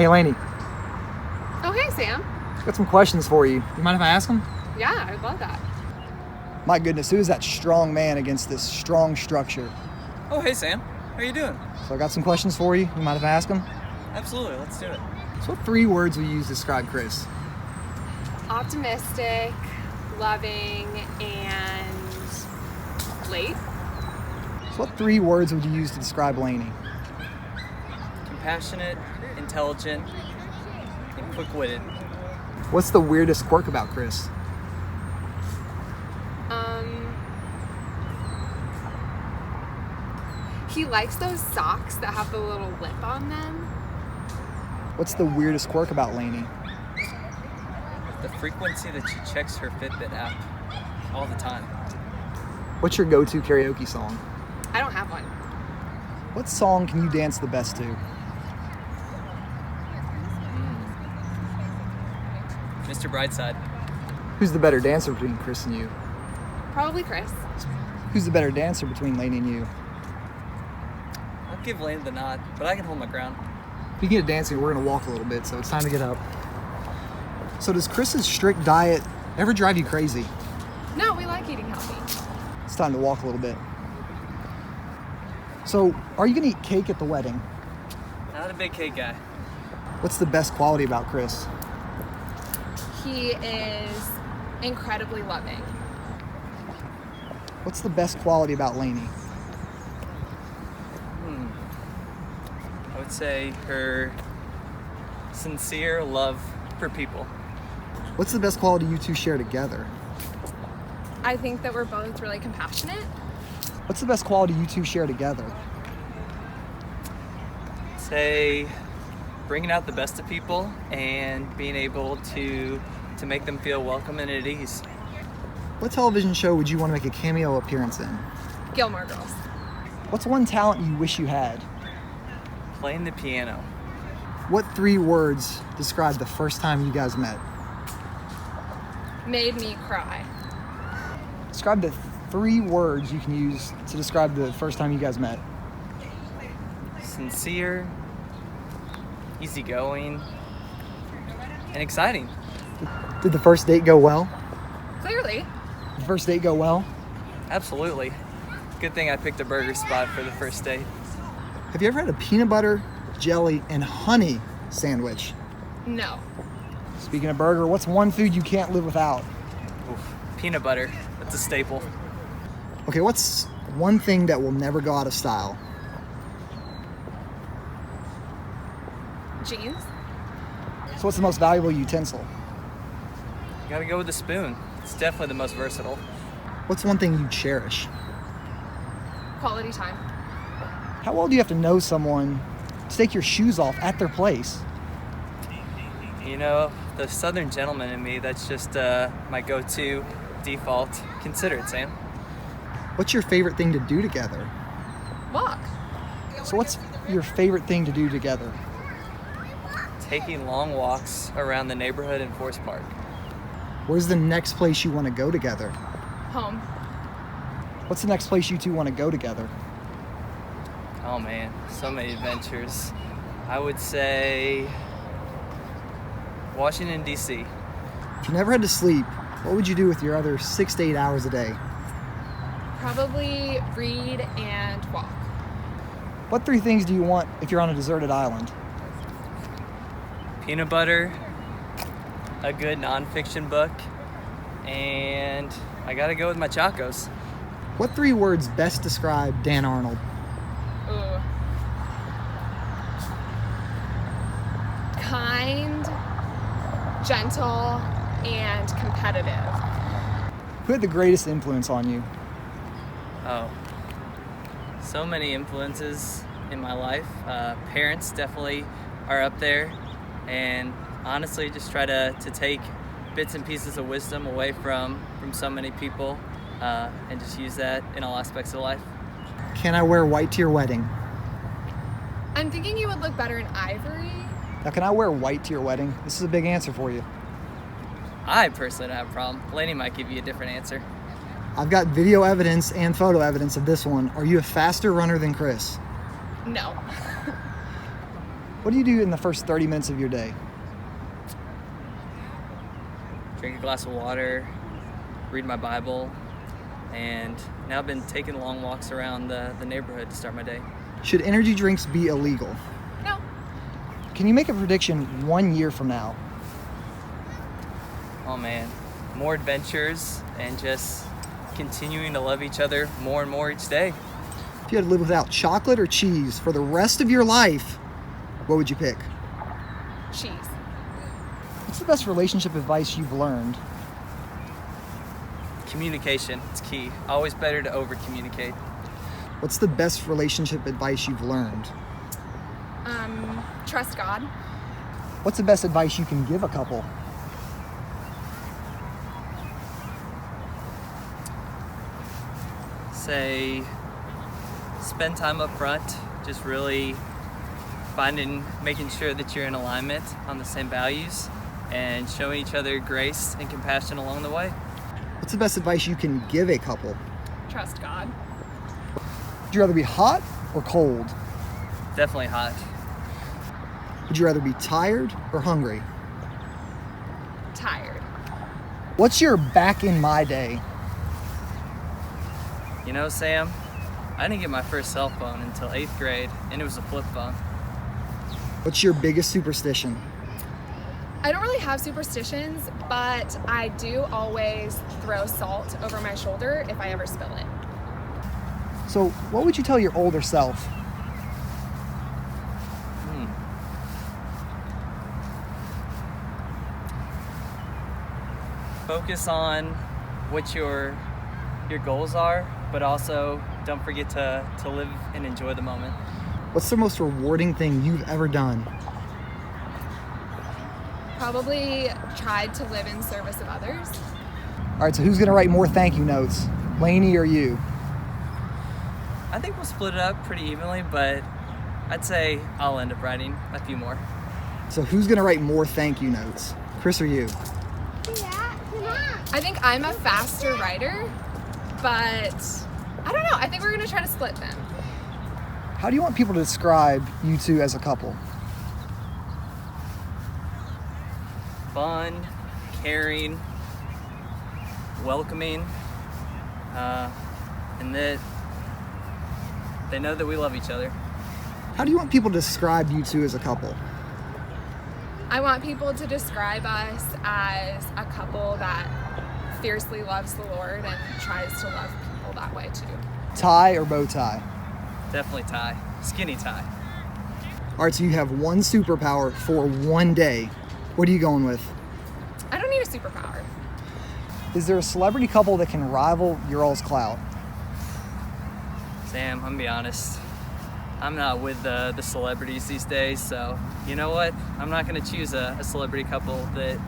Hey, Lainie. Oh, hey, Sam. Got some questions for you. You mind if I ask them? Yeah, I'd love that. My goodness, who is that strong man against this strong structure? Oh, hey, Sam. How you doing? So I got some questions for you. You mind if I ask them? Absolutely. Let's do it. So what 3 words will you use to describe Chris? Optimistic, loving, and late. So what 3 words would you use to describe Lainie? Compassionate, intelligent, and quick-witted. What's the weirdest quirk about Chris? He likes those socks that have the little lip on them. What's the weirdest quirk about Lainie? The frequency that she checks her Fitbit app all the time. What's your go-to karaoke song? I don't have one. What song can you dance the best to? Mr. Brightside. Who's the better dancer between Chris and you? Probably Chris. Who's the better dancer between Lainie and you? I'll give Lane the nod, but I can hold my ground. Speaking of dancing, we're gonna walk a little bit, so it's time to get up. So does Chris's strict diet ever drive you crazy? No, we like eating healthy. It's time to walk a little bit. So, are you gonna eat cake at the wedding? Not a big cake guy. What's the best quality about Chris? He is incredibly loving. What's the best quality about Lainie? I would say her sincere love for people. What's the best quality you two share together? I think that we're both really compassionate. What's the best quality you two share together? Say bringing out the best of people and being able to make them feel welcome and at ease. What television show would you want to make a cameo appearance in? Gilmore Girls. What's one talent you wish you had? Playing the piano. What 3 words describe the first time you guys met? Made me cry. Describe the 3 words you can use to describe the first time you guys met. Sincere, easygoing, and exciting. Did the first date go well? Clearly. Did the first date go well? Absolutely. Good thing I picked a burger spot for the first date. Have you ever had a peanut butter, jelly, and honey sandwich? No. Speaking of burger, what's one food you can't live without? Oof. Peanut butter. That's a staple. Okay, what's one thing that will never go out of style? Jeans. So what's the most valuable utensil? Gotta go with the spoon. It's definitely the most versatile. What's one thing you cherish? Quality time. How well do you have to know someone to take your shoes off at their place? You know, the Southern gentleman in me, that's just my go-to default. Consider it, Sam. What's your favorite thing to do together? Walk. So what's your favorite thing to do together? Taking long walks around the neighborhood in Forest Park. Where's the next place you want to go together? Home. What's the next place you two want to go together? Oh man, so many adventures. I would say Washington, D.C. If you never had to sleep, what would you do with your other 6 to 8 hours a day? Probably read and walk. What 3 things do you want if you're on a deserted island? Peanut butter, a good nonfiction book, and I gotta go with my Chacos. What 3 words best describe Dan Arnold? Ooh. Kind, gentle, and competitive. Who had the greatest influence on you? Oh, so many influences in my life. Parents definitely are up there, and honestly just try to take bits and pieces of wisdom away from so many people and just use that in all aspects of life. Can I wear white to your wedding? I'm thinking you would look better in ivory. Now, can I wear white to your wedding? This is a big answer for you. I personally don't have a problem. Lainie might give you a different answer. I've got video evidence and photo evidence of this one. Are you a faster runner than Chris? No. What do you do in the first 30 minutes of your day? Drink a glass of water, read my Bible, and now I've been taking long walks around the neighborhood to start my day. Should energy drinks be illegal? No. Can you make a prediction 1 year from now? Oh man, more adventures and just continuing to love each other more and more each day. If you had to live without chocolate or cheese for the rest of your life, what would you pick? Cheese. What's the best relationship advice you've learned? Communication, it's key. Always better to over communicate. What's the best relationship advice you've learned? Trust God. What's the best advice you can give a couple? Say, spend time up front, just really making sure that you're in alignment on the same values and showing each other grace and compassion along the way. What's the best advice you can give a couple? Trust God. Would you rather be hot or cold? Definitely hot. Would you rather be tired or hungry? Tired. What's your back in my day? You know, Sam, I didn't get my first cell phone until 8th grade, and it was a flip phone. What's your biggest superstition? I don't really have superstitions, but I do always throw salt over my shoulder if I ever spill it. So, what would you tell your older self? Focus on what your goals are, but also don't forget to live and enjoy the moment. What's the most rewarding thing you've ever done? Probably tried to live in service of others. All right, so who's gonna write more thank you notes? Lainie or you? I think we'll split it up pretty evenly, but I'd say I'll end up writing a few more. So who's gonna write more thank you notes? Chris or you? I think I'm a faster writer, but I don't know. I think we're gonna try to split them. How do you want people to describe you two as a couple? Fun, caring, welcoming, and that they know that we love each other. How do you want people to describe you two as a couple? I want people to describe us as a couple that fiercely loves the Lord and tries to love people that way too. Tie or bow tie? Definitely tie. Skinny tie. All right, so you have one superpower for 1 day. What are you going with? I don't need a superpower. Is there a celebrity couple that can rival your all's clout? Sam, I'm gonna be honest. I'm not with the celebrities these days, so you know what? I'm not gonna choose a celebrity couple that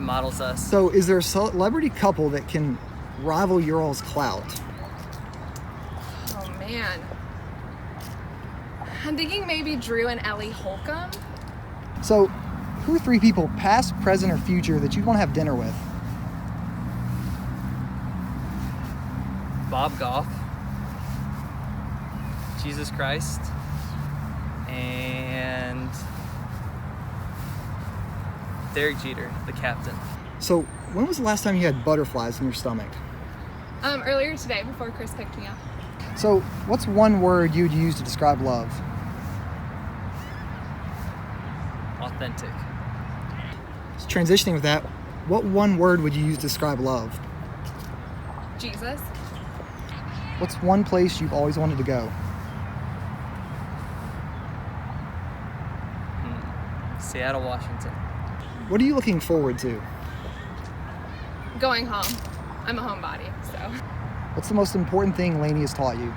models us. So is there a celebrity couple that can rival your all's clout? Oh man. I'm thinking maybe Drew and Ellie Holcomb. So who are 3 people, past, present, or future, that you'd want to have dinner with? Bob Goff, Jesus Christ, and Derek Jeter, the captain. So when was the last time you had butterflies in your stomach? Earlier today before Chris picked me up. So what's one word you'd use to describe love? Authentic. So transitioning with that, what one word would you use to describe love? Jesus. What's one place you've always wanted to go? Seattle, Washington. What are you looking forward to? Going home. I'm a homebody, so. What's the most important thing Lainie has taught you?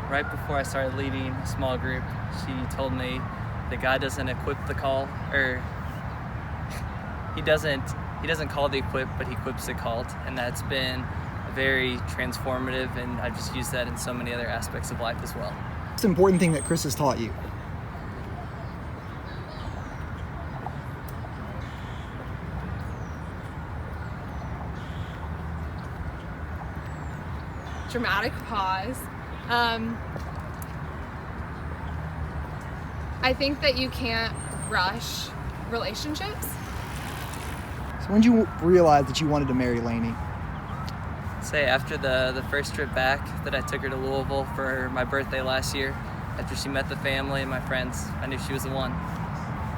Right before I started leading a small group, she told me that God doesn't equip the call, or he doesn't call the equipped, but he equips the called, and that's been very transformative, and I've just used that in so many other aspects of life as well. What's the important thing that Chris has taught you? Dramatic pause. I think that you can't rush relationships. So when did you realize that you wanted to marry Lainie? Say after the first trip back that I took her to Louisville for my birthday last year, after she met the family and my friends, I knew she was the one.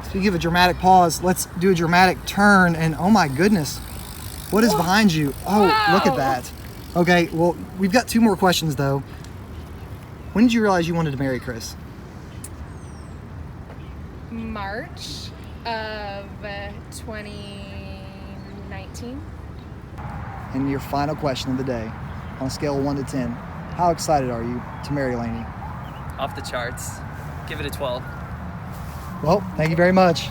Speaking of a dramatic pause, let's do a dramatic turn. And oh my goodness, what is behind you? Oh, look at Wow. that. Okay, well, we've got 2 more questions though. When did you realize you wanted to marry Chris? March of 2019. And your final question of the day, on a scale of 1 to 10, how excited are you to marry Lainie? Off the charts. Give it a 12. Well, thank you very much.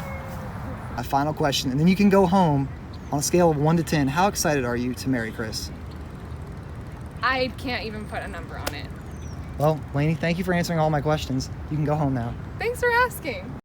A final question, and then you can go home. On a scale of 1 to 10, how excited are you to marry Chris? I can't even put a number on it. Well, Lainie, thank you for answering all my questions. You can go home now. Thanks for asking.